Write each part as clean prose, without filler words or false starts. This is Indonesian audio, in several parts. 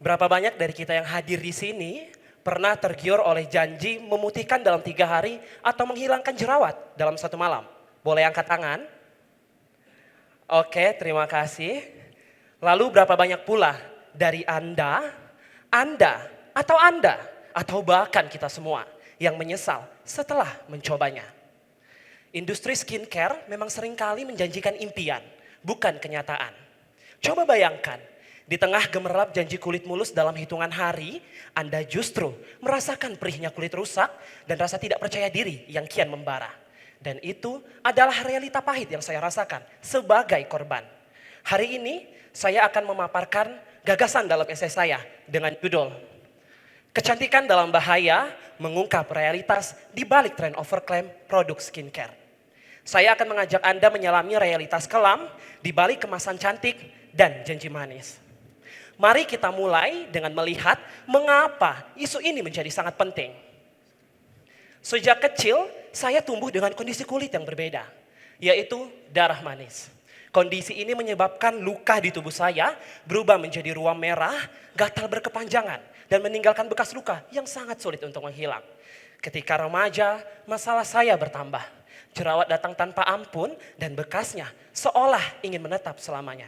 Berapa banyak dari kita yang hadir di sini pernah tergiur oleh janji memutihkan dalam 3 hari atau menghilangkan jerawat dalam 1 malam? Boleh angkat tangan? Oke, terima kasih. Lalu berapa banyak pula dari Anda, atau bahkan kita semua yang menyesal setelah mencobanya? Industri skincare memang seringkali menjanjikan impian, bukan kenyataan. Coba bayangkan, di tengah gemerlap janji kulit mulus dalam hitungan hari, Anda justru merasakan perihnya kulit rusak dan rasa tidak percaya diri yang kian membara. Dan itu adalah realita pahit yang saya rasakan sebagai korban. Hari ini saya akan memaparkan gagasan dalam esai saya dengan judul Kecantikan dalam Bahaya, mengungkap realitas di balik tren overclaim produk skincare. Saya akan mengajak Anda menyelami realitas kelam di balik kemasan cantik dan janji manis. Mari kita mulai dengan melihat mengapa isu ini menjadi sangat penting. Sejak kecil, saya tumbuh dengan kondisi kulit yang berbeda, yaitu darah manis. Kondisi ini menyebabkan luka di tubuh saya berubah menjadi ruam merah, gatal berkepanjangan, dan meninggalkan bekas luka yang sangat sulit untuk menghilang. Ketika remaja, masalah saya bertambah. Jerawat datang tanpa ampun dan bekasnya seolah ingin menetap selamanya.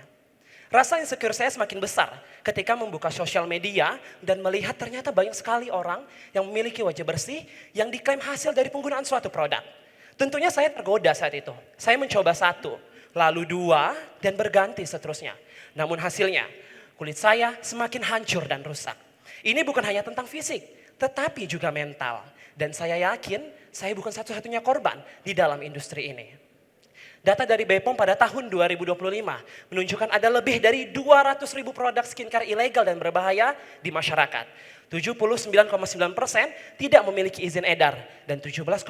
Rasa insecure saya semakin besar ketika membuka sosial media dan melihat ternyata banyak sekali orang yang memiliki wajah bersih yang diklaim hasil dari penggunaan suatu produk. Tentunya saya tergoda saat itu. Saya mencoba 1, lalu 2, dan berganti seterusnya. Namun hasilnya, kulit saya semakin hancur dan rusak. Ini bukan hanya tentang fisik, tetapi juga mental. Dan saya yakin saya bukan satu-satunya korban di dalam industri ini. Data dari BPOM pada tahun 2025 menunjukkan ada lebih dari 200.000 produk skincare ilegal dan berbahaya di masyarakat. 79,9% tidak memiliki izin edar dan 17,4%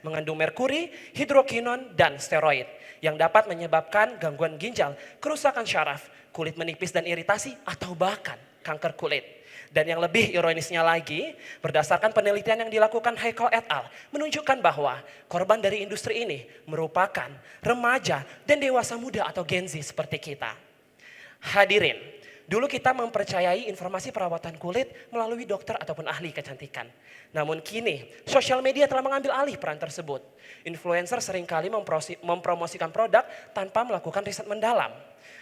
mengandung merkuri, hidrokinon, dan steroid yang dapat menyebabkan gangguan ginjal, kerusakan syaraf, kulit menipis dan iritasi, atau bahkan kanker kulit. Dan yang lebih ironisnya lagi, berdasarkan penelitian yang dilakukan Heiko et al. Menunjukkan bahwa korban dari industri ini merupakan remaja dan dewasa muda atau Gen Z seperti kita. Hadirin, dulu kita mempercayai informasi perawatan kulit melalui dokter ataupun ahli kecantikan. Namun kini, sosial media telah mengambil alih peran tersebut. Influencer seringkali mempromosikan produk tanpa melakukan riset mendalam.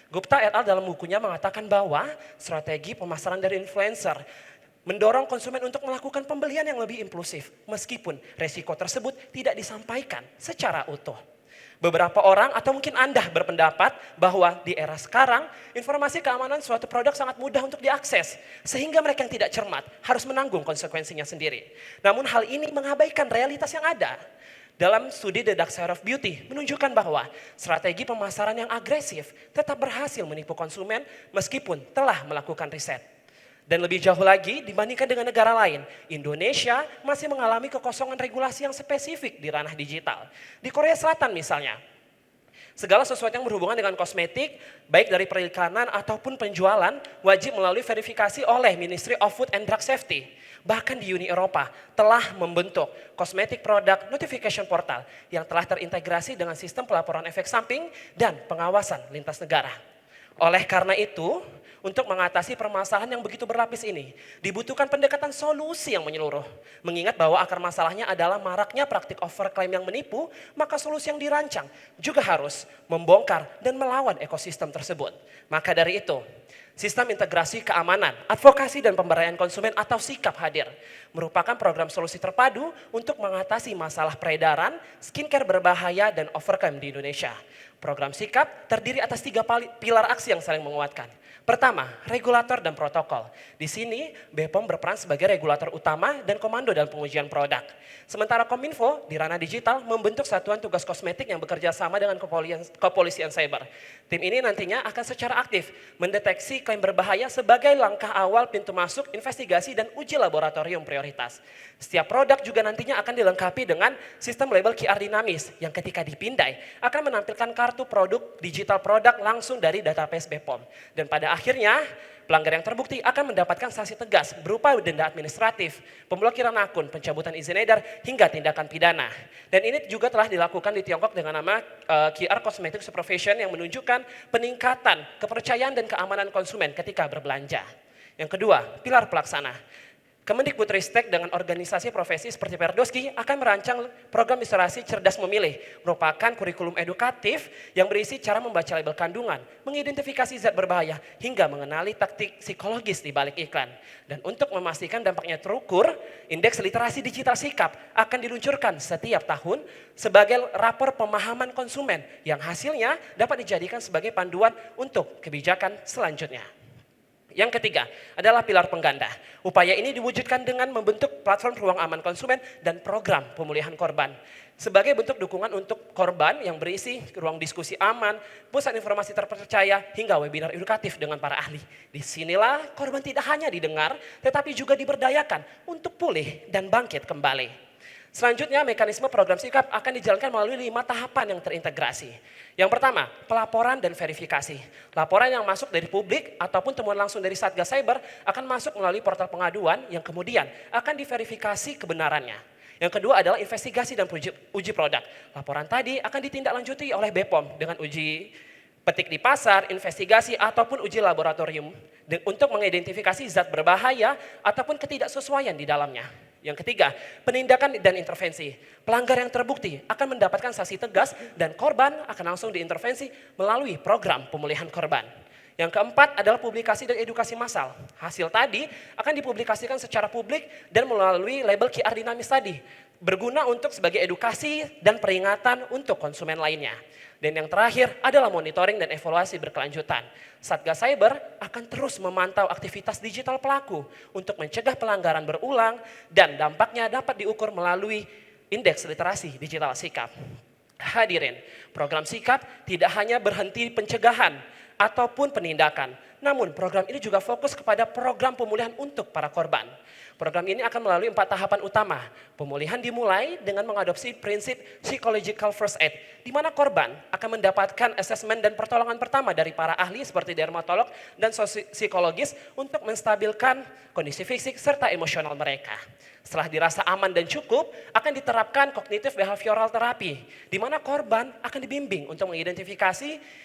Gupta et al. Dalam bukunya mengatakan bahwa strategi pemasaran dari influencer mendorong konsumen untuk melakukan pembelian yang lebih impulsif meskipun resiko tersebut tidak disampaikan secara utuh. Beberapa orang atau mungkin Anda berpendapat bahwa di era sekarang informasi keamanan suatu produk sangat mudah untuk diakses sehingga mereka yang tidak cermat harus menanggung konsekuensinya sendiri. Namun hal ini mengabaikan realitas yang ada. Dalam studi The Dark Side of Beauty menunjukkan bahwa strategi pemasaran yang agresif tetap berhasil menipu konsumen meskipun telah melakukan riset. Dan lebih jauh lagi dibandingkan dengan negara lain, Indonesia masih mengalami kekosongan regulasi yang spesifik di ranah digital. Di Korea Selatan misalnya, segala sesuatu yang berhubungan dengan kosmetik, baik dari periklanan ataupun penjualan, wajib melalui verifikasi oleh Ministry of Food and Drug Safety. Bahkan di Uni Eropa telah membentuk Cosmetic Product Notification Portal yang telah terintegrasi dengan sistem pelaporan efek samping dan pengawasan lintas negara. Oleh karena itu, untuk mengatasi permasalahan yang begitu berlapis ini, dibutuhkan pendekatan solusi yang menyeluruh. Mengingat bahwa akar masalahnya adalah maraknya praktik overclaim yang menipu, maka solusi yang dirancang juga harus membongkar dan melawan ekosistem tersebut. Maka dari itu, Sistem Integrasi Keamanan, Advokasi dan Pemberdayaan Konsumen atau SIKAP hadir, merupakan program solusi terpadu untuk mengatasi masalah peredaran, skincare berbahaya dan overclaim di Indonesia. Program SIKAP terdiri atas 3 pilar aksi yang saling menguatkan. Pertama, regulator dan protokol. Di sini BPOM berperan sebagai regulator utama dan komando dalam pengujian produk. Sementara Kominfo di ranah digital membentuk satuan tugas kosmetik yang bekerja sama dengan kepolisian cyber. Tim ini nantinya akan secara aktif mendeteksi klaim berbahaya sebagai langkah awal pintu masuk investigasi dan uji laboratorium prioritas. Setiap produk juga nantinya akan dilengkapi dengan sistem label QR dinamis yang ketika dipindai akan menampilkan kartu produk digital produk langsung dari database BPOM. Dan pada akhirnya pelanggar yang terbukti akan mendapatkan sanksi tegas berupa denda administratif, pemblokiran akun, pencabutan izin edar, hingga tindakan pidana. Dan ini juga telah dilakukan di Tiongkok dengan nama QR Cosmetic Supervision yang menunjukkan peningkatan kepercayaan dan keamanan konsumen ketika berbelanja. Yang kedua, pilar pelaksana. Kemendikbudristek dengan organisasi profesi seperti Perdoski akan merancang program literasi cerdas memilih, merupakan kurikulum edukatif yang berisi cara membaca label kandungan, mengidentifikasi zat berbahaya, hingga mengenali taktik psikologis di balik iklan. Dan untuk memastikan dampaknya terukur, indeks literasi digital sikap akan diluncurkan setiap tahun sebagai rapor pemahaman konsumen yang hasilnya dapat dijadikan sebagai panduan untuk kebijakan selanjutnya. Yang ketiga adalah pilar pengganda. Upaya ini diwujudkan dengan membentuk platform ruang aman konsumen dan program pemulihan korban. Sebagai bentuk dukungan untuk korban yang berisi ruang diskusi aman, pusat informasi terpercaya, hingga webinar edukatif dengan para ahli. Disinilah korban tidak hanya didengar, tetapi juga diberdayakan untuk pulih dan bangkit kembali. Selanjutnya, mekanisme program sikap akan dijalankan melalui 5 tahapan yang terintegrasi. Yang pertama, pelaporan dan verifikasi. Laporan yang masuk dari publik ataupun temuan langsung dari Satgas Cyber akan masuk melalui portal pengaduan yang kemudian akan diverifikasi kebenarannya. Yang kedua adalah investigasi dan uji produk. Laporan tadi akan ditindaklanjuti oleh BPOM dengan uji petik di pasar, investigasi, ataupun uji laboratorium untuk mengidentifikasi zat berbahaya ataupun ketidaksesuaian di dalamnya. Yang ketiga, penindakan dan intervensi. Pelanggar yang terbukti akan mendapatkan sanksi tegas dan korban akan langsung diintervensi melalui program pemulihan korban. Yang keempat adalah publikasi dan edukasi massal. Hasil tadi akan dipublikasikan secara publik dan melalui label QR dinamis tadi. Berguna untuk sebagai edukasi dan peringatan untuk konsumen lainnya. Dan yang terakhir adalah monitoring dan evaluasi berkelanjutan. Satgas Cyber akan terus memantau aktivitas digital pelaku untuk mencegah pelanggaran berulang dan dampaknya dapat diukur melalui indeks literasi digital sikap. Hadirin, program sikap tidak hanya berhenti pencegahan ataupun penindakan, namun program ini juga fokus kepada program pemulihan untuk para korban. Program ini akan melalui 4 tahapan utama. Pemulihan dimulai dengan mengadopsi prinsip psychological first aid, di mana korban akan mendapatkan asesmen dan pertolongan pertama dari para ahli seperti dermatolog dan psikologis untuk menstabilkan kondisi fisik serta emosional mereka. Setelah dirasa aman dan cukup, akan diterapkan kognitif behavioral terapi, di mana korban akan dibimbing untuk mengidentifikasi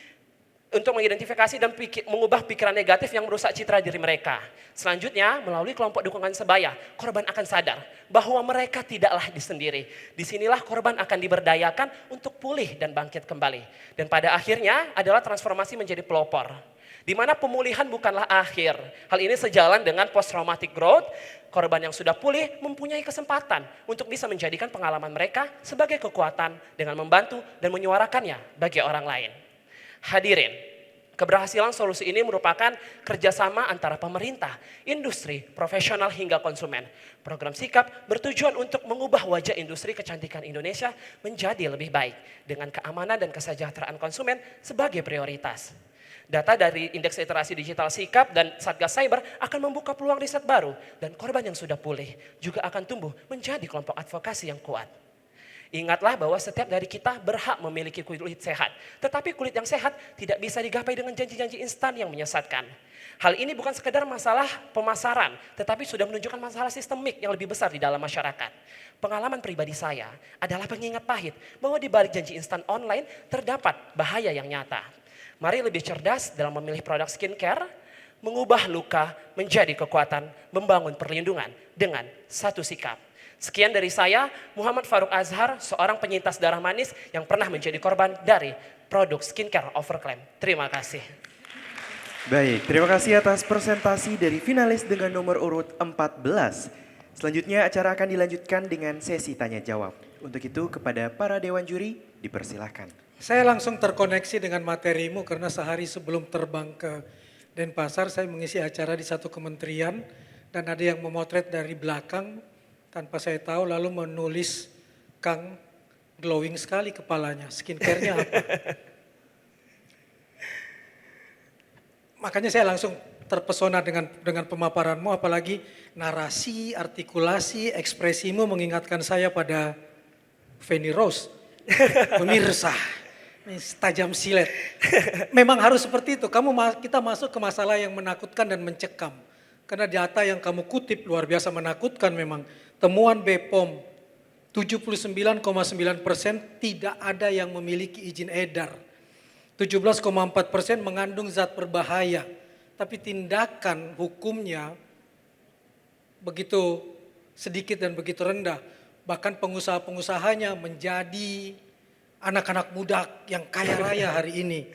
dan mengubah pikiran negatif yang merusak citra diri mereka. Selanjutnya, melalui kelompok dukungan sebaya, korban akan sadar bahwa mereka tidaklah sendiri. Disinilah korban akan diberdayakan untuk pulih dan bangkit kembali. Dan pada akhirnya adalah transformasi menjadi pelopor, di mana pemulihan bukanlah akhir. Hal ini sejalan dengan post-traumatic growth. Korban yang sudah pulih mempunyai kesempatan untuk bisa menjadikan pengalaman mereka sebagai kekuatan dengan membantu dan menyuarakannya bagi orang lain. Hadirin, keberhasilan solusi ini merupakan kerjasama antara pemerintah, industri, profesional hingga konsumen. Program sikap bertujuan untuk mengubah wajah industri kecantikan Indonesia menjadi lebih baik dengan keamanan dan kesejahteraan konsumen sebagai prioritas. Data dari Indeks Literasi Digital Sikap dan Satgas Cyber akan membuka peluang riset baru dan korban yang sudah pulih juga akan tumbuh menjadi kelompok advokasi yang kuat. Ingatlah bahwa setiap dari kita berhak memiliki kulit sehat. Tetapi kulit yang sehat tidak bisa digapai dengan janji-janji instan yang menyesatkan. Hal ini bukan sekedar masalah pemasaran, tetapi sudah menunjukkan masalah sistemik yang lebih besar di dalam masyarakat. Pengalaman pribadi saya adalah pengingat pahit bahwa di balik janji instan online terdapat bahaya yang nyata. Mari lebih cerdas dalam memilih produk skincare, mengubah luka menjadi kekuatan, membangun perlindungan dengan satu sikap. Sekian dari saya, Muhammad Faruk Azhar, seorang penyintas darah manis yang pernah menjadi korban dari produk skincare overclaim. Terima kasih. Baik, terima kasih atas presentasi dari finalis dengan nomor urut 14. Selanjutnya acara akan dilanjutkan dengan sesi tanya jawab. Untuk itu kepada para dewan juri dipersilahkan. Saya langsung terkoneksi dengan materimu karena sehari sebelum terbang ke Denpasar saya mengisi acara di satu kementerian dan ada yang memotret dari belakang tanpa saya tahu lalu menulis Kang glowing sekali kepalanya, skincare-nya apa? Makanya saya langsung terpesona dengan pemaparanmu, apalagi narasi, artikulasi, ekspresimu mengingatkan saya pada Feni Rose. Pemirsa, tajam silet. Memang harus seperti itu, kita masuk ke masalah yang menakutkan dan mencekam. Karena data yang kamu kutip luar biasa menakutkan memang. Temuan BPOM 79,9% tidak ada yang memiliki izin edar. 17,4% mengandung zat berbahaya. tapi tindakan hukumnya begitu sedikit dan begitu rendah. Bahkan pengusaha-pengusahanya menjadi anak-anak muda yang kaya raya hari ini.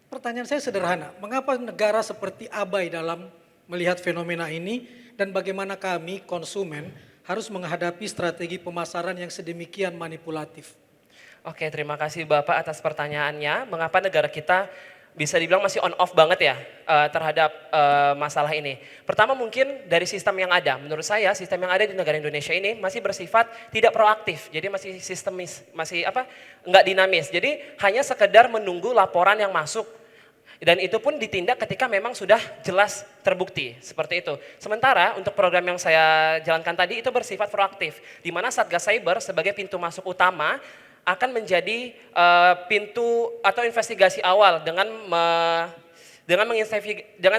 Pertanyaan saya sederhana, mengapa negara seperti abai dalam melihat fenomena ini dan bagaimana kami konsumen harus menghadapi strategi pemasaran yang sedemikian manipulatif? Oke, terima kasih Bapak atas pertanyaannya. Mengapa negara kita bisa dibilang masih on off banget ya terhadap masalah ini. Pertama mungkin dari sistem yang ada. Menurut saya sistem yang ada di negara Indonesia ini masih bersifat tidak proaktif. Jadi masih sistemis, masih nggak dinamis. Jadi hanya sekedar menunggu laporan yang masuk. Dan itu pun ditindak ketika memang sudah jelas terbukti, seperti itu. Sementara untuk program yang saya jalankan tadi itu bersifat proaktif, di mana Satgas Cyber sebagai pintu masuk utama akan menjadi pintu atau investigasi awal dengan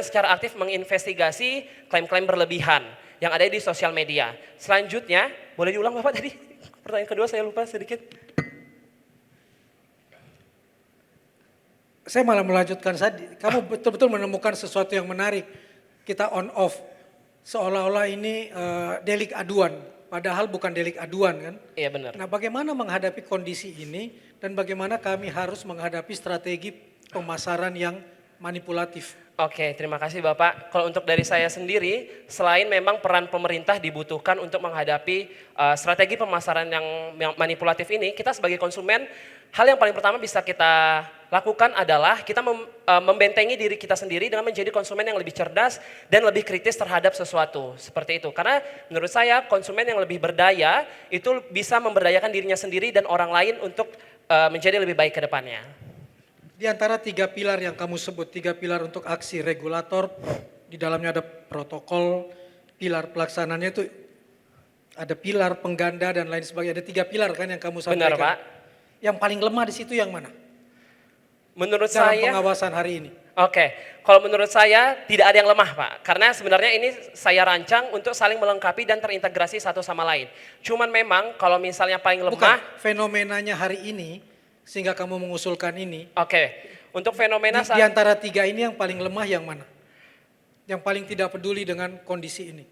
secara aktif menginvestigasi klaim-klaim berlebihan yang ada di sosial media. Selanjutnya, boleh diulang Bapak tadi? Pertanyaan kedua saya lupa sedikit. Saya malah melanjutkan tadi, kamu betul-betul menemukan sesuatu yang menarik. Kita on off, seolah-olah ini delik aduan, padahal bukan delik aduan kan. Iya benar. Nah bagaimana menghadapi kondisi ini dan bagaimana kami harus menghadapi strategi pemasaran yang manipulatif. Oke, terima kasih Bapak. Kalau untuk dari saya sendiri, selain memang peran pemerintah dibutuhkan untuk menghadapi strategi pemasaran yang manipulatif ini, kita sebagai konsumen, hal yang paling pertama bisa kita lakukan adalah kita membentengi diri kita sendiri dengan menjadi konsumen yang lebih cerdas dan lebih kritis terhadap sesuatu. Seperti itu. Karena menurut saya konsumen yang lebih berdaya itu bisa memberdayakan dirinya sendiri dan orang lain untuk menjadi lebih baik ke depannya. Di antara 3 pilar yang kamu sebut, 3 pilar untuk aksi regulator, di dalamnya ada protokol, pilar pelaksananya itu ada pilar pengganda dan lain sebagainya. Ada 3 pilar kan yang kamu sampaikan. Benar Pak. Yang paling lemah di situ yang mana? Menurut Dalam saya, pengawasan hari ini. Oke, kalau menurut saya tidak ada yang lemah Pak. Karena sebenarnya ini saya rancang untuk saling melengkapi dan terintegrasi satu sama lain. Cuman memang kalau misalnya paling lemah. Bukan, fenomenanya hari ini sehingga kamu mengusulkan ini. Oke, untuk fenomena Di antara 3 ini yang paling lemah yang mana? Yang paling tidak peduli dengan kondisi ini.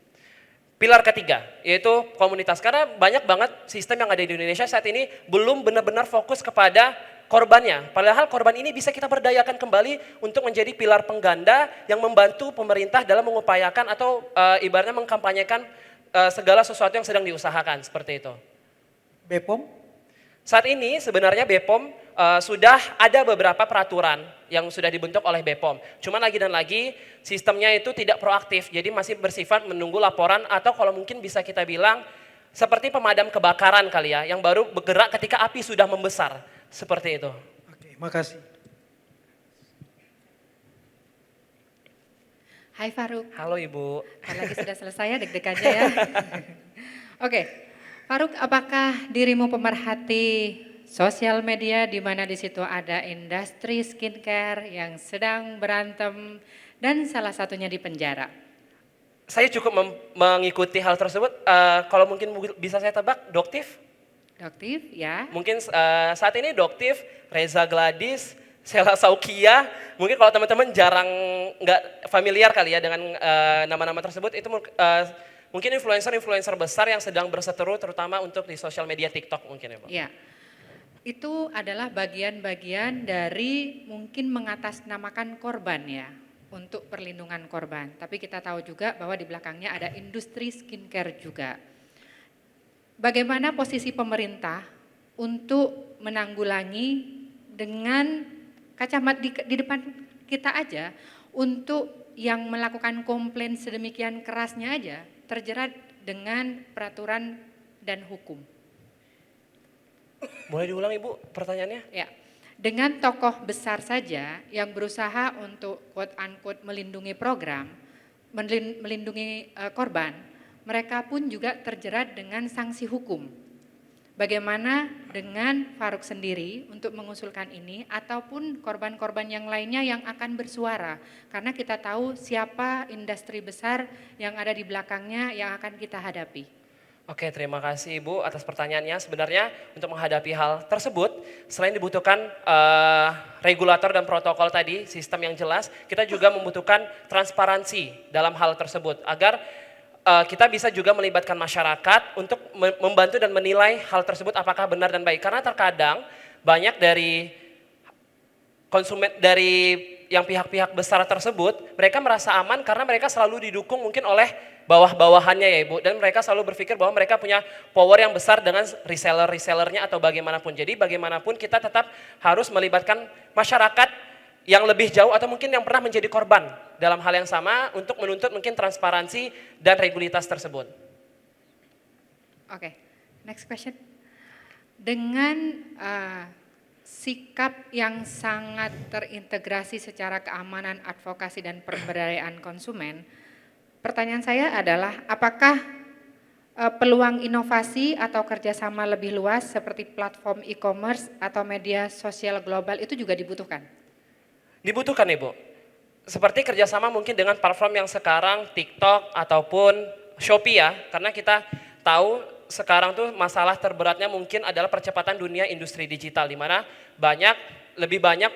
pilar ketiga, yaitu komunitas. Karena banyak banget sistem yang ada di Indonesia saat ini belum benar-benar fokus kepada korbannya. Padahal korban ini bisa kita berdayakan kembali untuk menjadi pilar pengganda yang membantu pemerintah dalam mengupayakan atau ibaratnya mengkampanyekan segala sesuatu yang sedang diusahakan, seperti itu. BPOM? Saat ini sebenarnya BPOM sudah ada beberapa peraturan yang sudah dibentuk oleh BPOM. Cuman lagi dan lagi sistemnya itu tidak proaktif, jadi masih bersifat menunggu laporan atau kalau mungkin bisa kita bilang seperti pemadam kebakaran kali ya, yang baru bergerak ketika api sudah membesar, seperti itu. Oke, makasih. Hai Faruk, Halo Ibu. lagi sudah selesai ya deg-degannya ya. Oke, Faruk, apakah dirimu pemerhati sosial media di mana di situ ada industri skincare yang sedang berantem dan salah satunya di penjara? Saya cukup mengikuti hal tersebut. Kalau mungkin bisa saya tebak, Doktif. Doktif ya? Mungkin saat ini Doktif, Reza Gladys, Sela Saukia. Mungkin kalau teman-teman jarang nggak familiar kali ya dengan nama-nama tersebut, itu mungkin influencer-influencer besar yang sedang berseteru terutama untuk di sosial media TikTok mungkin ya Pak. Ya. Itu adalah bagian-bagian dari mungkin mengatasnamakan korban ya, untuk perlindungan korban. Tapi kita tahu juga bahwa di belakangnya ada industri skincare juga. Bagaimana posisi pemerintah untuk menanggulangi dengan kacamata di depan kita aja, untuk yang melakukan komplain sedemikian kerasnya aja terjerat dengan peraturan dan hukum. Boleh diulang Ibu pertanyaannya? Ya, dengan tokoh besar saja yang berusaha untuk quote unquote melindungi program, melindungi korban, mereka pun juga terjerat dengan sanksi hukum. Bagaimana dengan Faruk sendiri untuk mengusulkan ini ataupun korban-korban yang lainnya yang akan bersuara? Karena kita tahu siapa industri besar yang ada di belakangnya yang akan kita hadapi. Oke, terima kasih Ibu atas pertanyaannya. Sebenarnya untuk menghadapi hal tersebut, selain dibutuhkan regulator dan protokol tadi, sistem yang jelas, kita juga membutuhkan transparansi dalam hal tersebut agar kita bisa juga melibatkan masyarakat untuk membantu dan menilai hal tersebut apakah benar dan baik. Karena terkadang banyak dari konsumen dari yang pihak-pihak besar tersebut, mereka merasa aman karena mereka selalu didukung mungkin oleh bawah-bawahannya ya Ibu. Dan mereka selalu berpikir bahwa mereka punya power yang besar dengan reseller-resellernya atau bagaimanapun. Jadi bagaimanapun kita tetap harus melibatkan masyarakat yang lebih jauh atau mungkin yang pernah menjadi korban dalam hal yang sama untuk menuntut mungkin transparansi dan regulitas tersebut. Oke, next question. Dengan sikap yang sangat terintegrasi secara keamanan, advokasi, dan pemberdayaan konsumen, pertanyaan saya adalah apakah peluang inovasi atau kerjasama lebih luas seperti platform e-commerce atau media sosial global itu juga dibutuhkan? Dibutuhkan Ibu. Seperti kerjasama mungkin dengan platform yang sekarang TikTok ataupun Shopee ya, karena kita tahu sekarang tuh masalah terberatnya mungkin adalah percepatan dunia industri digital di mana lebih banyak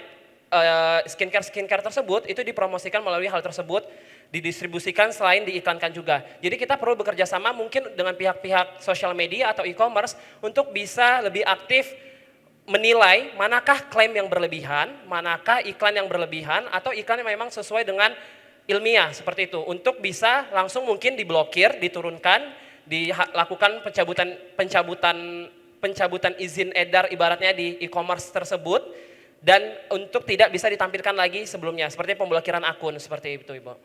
skincare tersebut itu dipromosikan melalui hal tersebut, didistribusikan selain diiklankan juga. Jadi kita perlu bekerja sama mungkin dengan pihak-pihak sosial media atau e-commerce untuk bisa lebih aktif menilai manakah klaim yang berlebihan, manakah iklan yang berlebihan atau iklan yang memang sesuai dengan ilmiah seperti itu untuk bisa langsung mungkin diblokir, diturunkan, dilakukan pencabutan izin edar ibaratnya di e-commerce tersebut dan untuk tidak bisa ditampilkan lagi sebelumnya seperti pemblokiran akun seperti itu Ibu.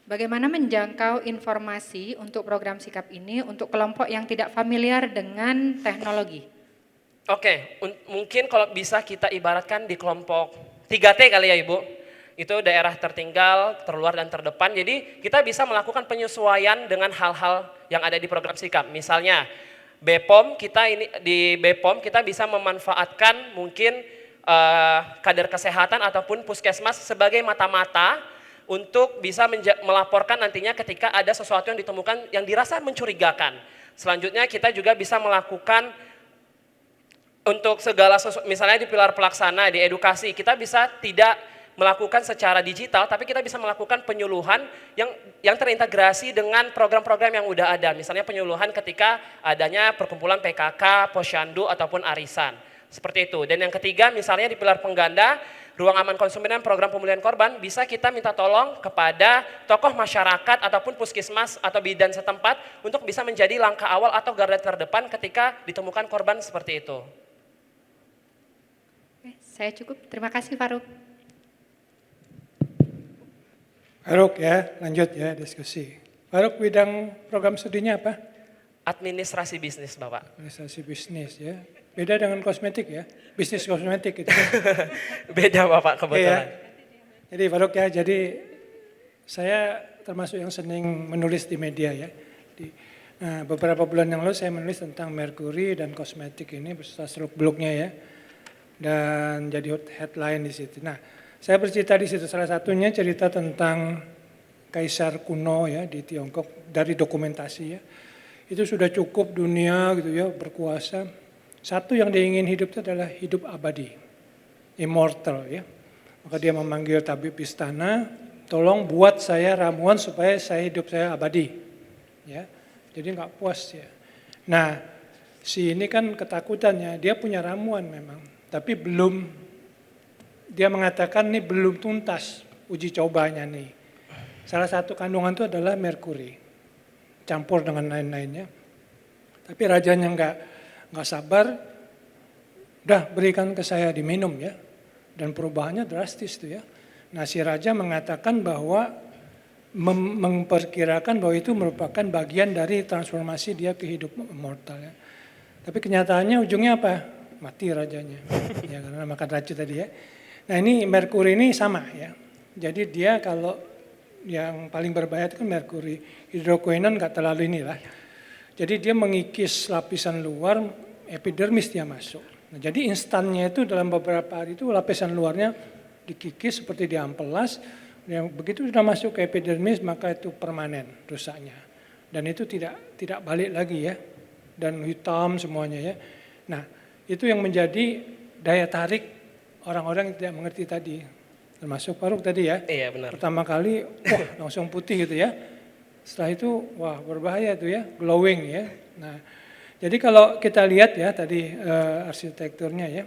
Bagaimana menjangkau informasi untuk program sikap ini untuk kelompok yang tidak familiar dengan teknologi? Oke, mungkin kalau bisa kita ibaratkan di kelompok 3T kali ya Ibu. Itu daerah tertinggal, terluar dan terdepan. Jadi kita bisa melakukan penyesuaian dengan hal-hal yang ada di program sikap. Misalnya BPOM kita bisa memanfaatkan mungkin kader kesehatan ataupun puskesmas sebagai mata-mata untuk bisa melaporkan nantinya ketika ada sesuatu yang ditemukan yang dirasa mencurigakan. Selanjutnya kita juga bisa melakukan untuk segala sesuatu, misalnya di pilar pelaksana, di edukasi, kita bisa tidak melakukan secara digital, tapi kita bisa melakukan penyuluhan yang terintegrasi dengan program-program yang udah ada. Misalnya penyuluhan ketika adanya perkumpulan PKK, posyandu, ataupun arisan. Seperti itu. Dan yang ketiga, misalnya di pilar pengganda, ruang aman konsumen dan program pemulihan korban, bisa kita minta tolong kepada tokoh masyarakat ataupun puskesmas atau bidan setempat untuk bisa menjadi langkah awal atau garda terdepan ketika ditemukan korban seperti itu. Oke, saya cukup. Terima kasih Faruk. Faruk ya, lanjut ya diskusi. Faruk bidang program studinya apa? Administrasi bisnis Bapak. Administrasi bisnis ya. Beda dengan kosmetik ya, bisnis kosmetik itu. Beda Bapak kebetulan. Ya. Jadi Faruk ya, jadi saya termasuk yang senang menulis di media ya. Nah, beberapa bulan yang lalu saya menulis tentang merkuri dan kosmetik ini beserta seluk-beluknya ya. Dan jadi headline di situ. Nah, saya bercerita di situ salah satunya cerita tentang kaisar kuno ya di Tiongkok dari dokumentasi ya. Itu sudah cukup dunia gitu ya berkuasa. Satu yang dia ingin hidup itu adalah hidup abadi, immortal ya. Maka dia memanggil tabib istana, tolong buat saya ramuan supaya hidup saya abadi. Ya, jadi nggak puas ya. Nah, si ini kan ketakutannya, dia punya ramuan memang, tapi belum. Dia mengatakan ini belum tuntas uji cobanya nih. Salah satu kandungan itu adalah merkuri, campur dengan lain-lainnya. Tapi rajanya nggak sabar, udah berikan ke saya diminum ya. Dan perubahannya drastis tuh ya. Nah si raja mengatakan bahwa memperkirakan bahwa itu merupakan bagian dari transformasi dia ke hidup immortal ya. Tapi kenyataannya ujungnya apa? Mati rajanya. Ya karena makan racun tadi ya. Nah ini merkuri ini sama ya. Jadi dia kalau yang paling berbahaya itu kan merkuri. Hidroquinone nggak terlalu inilah. Jadi dia mengikis lapisan luar, epidermis dia masuk. Nah, jadi instannya itu dalam beberapa hari itu lapisan luarnya dikikis seperti diampelas. Yang begitu sudah masuk ke epidermis maka itu permanen rusaknya. dan itu tidak balik lagi ya, dan hitam semuanya ya. Nah, itu yang menjadi daya tarik orang-orang yang tidak mengerti tadi, termasuk Faruk tadi ya. Iya benar. Pertama kali, wah langsung putih gitu ya. Setelah itu, wah berbahaya tuh ya, glowing ya. Nah, jadi kalau kita lihat ya tadi arsitekturnya ya,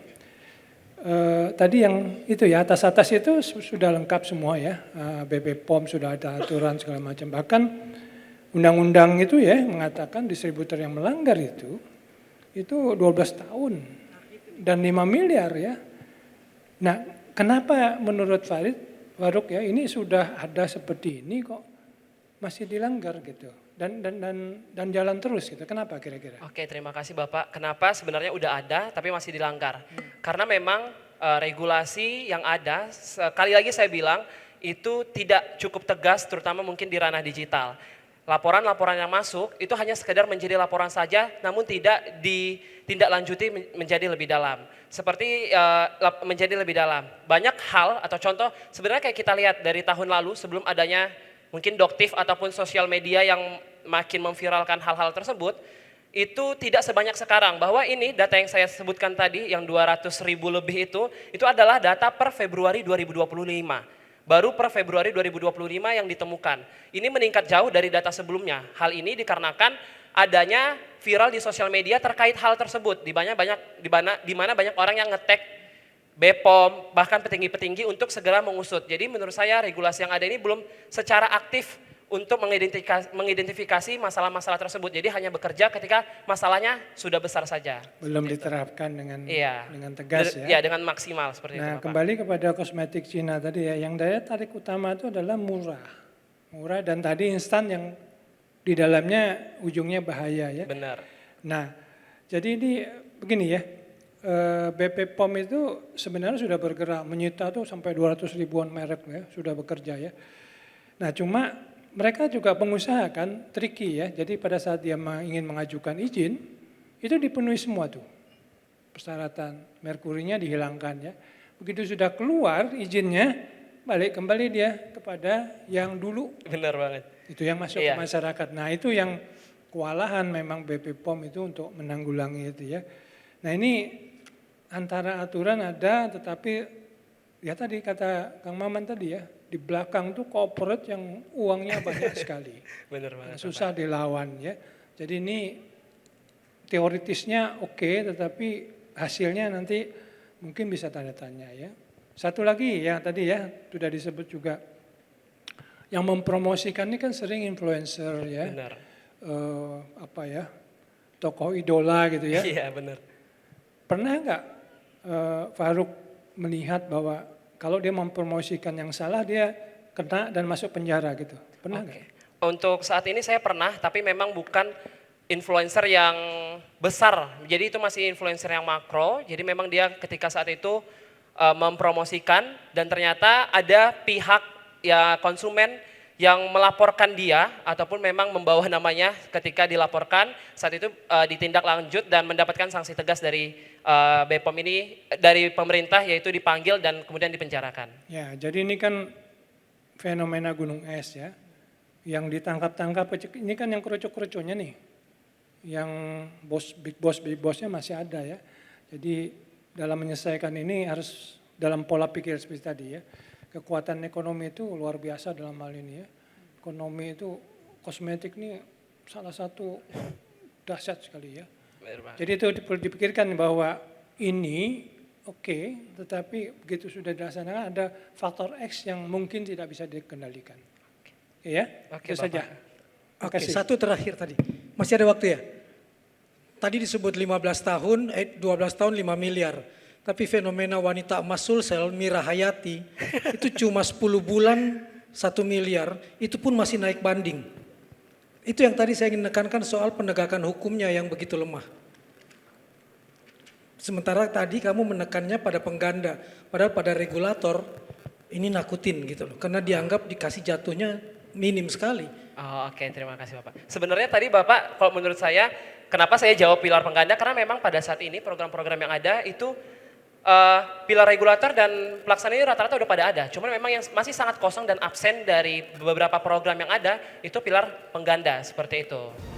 tadi yang itu ya atas-atas itu sudah lengkap semua ya, BPOM sudah ada aturan segala macam. Bahkan undang-undang itu ya mengatakan distributor yang melanggar itu 12 tahun dan 5 miliar ya. Nah, kenapa menurut Faruk ya ini sudah ada seperti ini kok masih dilanggar gitu dan jalan terus gitu. Kenapa kira-kira? Oke, terima kasih Bapak. Kenapa sebenarnya udah ada tapi masih dilanggar? Karena memang regulasi yang ada, sekali lagi saya bilang, itu tidak cukup tegas terutama mungkin di ranah digital. Laporan-laporan yang masuk itu hanya sekedar menjadi laporan saja namun tidak ditindaklanjuti menjadi lebih dalam. Seperti menjadi lebih dalam. Banyak hal atau contoh sebenarnya kayak kita lihat dari tahun lalu sebelum adanya mungkin Doktif ataupun sosial media yang makin memviralkan hal-hal tersebut, itu tidak sebanyak sekarang. Bahwa ini data yang saya sebutkan tadi, yang 200.000 lebih itu adalah data per Februari 2025. Baru per Februari 2025 yang ditemukan. Ini meningkat jauh dari data sebelumnya. Hal ini dikarenakan adanya viral di sosial media terkait hal tersebut. Di mana banyak orang yang nge-tag BPOM, bahkan petinggi-petinggi untuk segera mengusut. Jadi menurut saya regulasi yang ada ini belum secara aktif untuk mengidentifikasi masalah-masalah tersebut. Jadi hanya bekerja ketika masalahnya sudah besar saja. Belum diterapkan dengan tegas ya. Iya, dengan maksimal seperti itu. Nah, Bapak. kembali kepada kosmetik Cina tadi ya, yang daya tarik utama itu adalah murah. Murah dan tadi instan yang di dalamnya ujungnya bahaya ya. Benar. Nah, jadi ini begini ya, BPOM itu sebenarnya sudah bergerak, menyita tuh sampai 200 ribuan merek ya, sudah bekerja ya. Nah, cuma mereka juga pengusaha kan, tricky ya, jadi pada saat dia ingin mengajukan izin, itu dipenuhi semua tuh. Persyaratan merkurinya dihilangkan ya. Begitu sudah keluar izinnya, balik kembali dia kepada yang dulu. Benar banget. Itu yang masuk ke masyarakat. Nah itu yang kewalahan memang BPOM itu untuk menanggulangi itu ya. Nah ini antara aturan ada tetapi ya tadi kata Kang Maman tadi ya, di belakang tuh corporate yang uangnya banyak sekali. Benar banget. Susah dilawan ya. Jadi ini teoritisnya oke, tetapi hasilnya nanti mungkin bisa tanda tanya ya. Satu lagi yang tadi ya sudah disebut juga, yang mempromosikan ini kan sering influencer ya. Benar. Tokoh idola gitu ya. Iya benar. Pernah nggak Faruk melihat bahwa kalau dia mempromosikan yang salah dia kena dan masuk penjara gitu? Pernah nggak? Untuk saat ini saya pernah, tapi memang bukan influencer yang besar. Jadi itu masih influencer yang makro. Jadi memang dia ketika saat itu mempromosikan dan ternyata ada pihak ya konsumen yang melaporkan dia ataupun memang membawa namanya ketika dilaporkan saat itu ditindaklanjut dan mendapatkan sanksi tegas dari BPOM ini, dari pemerintah, yaitu dipanggil dan kemudian dipenjarakan. Ya, jadi ini kan fenomena gunung es ya, yang ditangkap-tangkap ini kan yang kerucuk-kerucuknya nih, yang big bossnya masih ada ya. Jadi dalam menyelesaikan ini harus dalam pola pikir seperti tadi ya. Kekuatan ekonomi itu luar biasa dalam hal ini ya. Ekonomi itu kosmetik ini salah satu dahsyat sekali ya. Jadi itu perlu dipikirkan bahwa ini oke, tetapi begitu sudah dilaksanakan ada faktor X yang mungkin tidak bisa dikendalikan. Ya, itu saja. Oke, satu terakhir tadi. Masih ada waktu ya? Tadi disebut 15 tahun, 12 tahun 5 miliar. Tapi fenomena wanita emas Sulsel, Mira Hayati, itu cuma 10 bulan 1 miliar, itu pun masih naik banding. Itu yang tadi saya ingin menekankan soal penegakan hukumnya yang begitu lemah. Sementara tadi kamu menekannya pada pengganda, padahal pada regulator ini nakutin gitu loh. Karena dianggap dikasih jatuhnya minim sekali. Oh, oke, terima kasih Bapak. Sebenarnya tadi Bapak, kalau menurut saya, kenapa saya jawab pilar pengganda, karena memang pada saat ini program-program yang ada itu Pilar regulator dan pelaksana ini rata-rata udah pada ada. Cuman memang yang masih sangat kosong dan absen dari beberapa program yang ada itu pilar pengganda seperti itu.